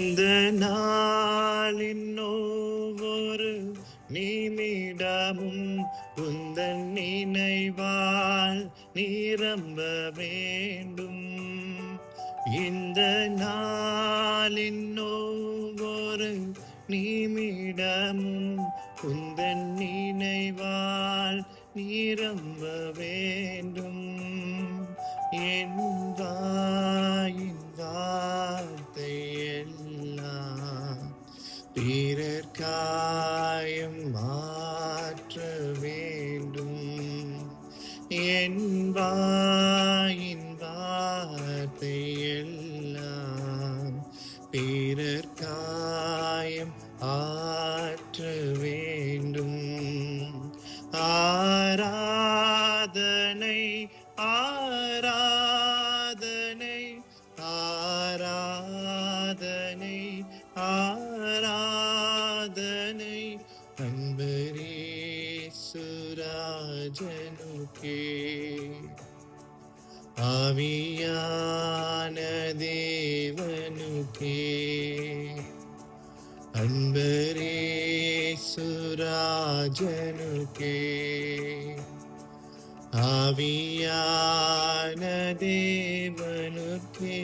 இந்த நாளின் ஒவ்வொரு நிமிடமும் உந்தன் நினைவால் நிரம்ப வேண்டும். இந்த நாளின் ஒவ்வொரு நிமிடமும் உந்தன் நினைவால் நிரம்ப வேண்டும். என் வாயின் வார்த்தை எல்லாம் பிறர் காயம் மாற்ற வேண்டும். என் வாயின் வார்த்தை எல்லாம் பிறர் காயம் ஆற்ற வேண்டும். ஆராதனை ஆராதனை ஆராதனை ஆராதனை அன்பரேசுராஜனுக்கே. ஆவியான தேவனுக்கே அன்பரேசுராஜனுக்கே. ஆவியான தேவனுக்கே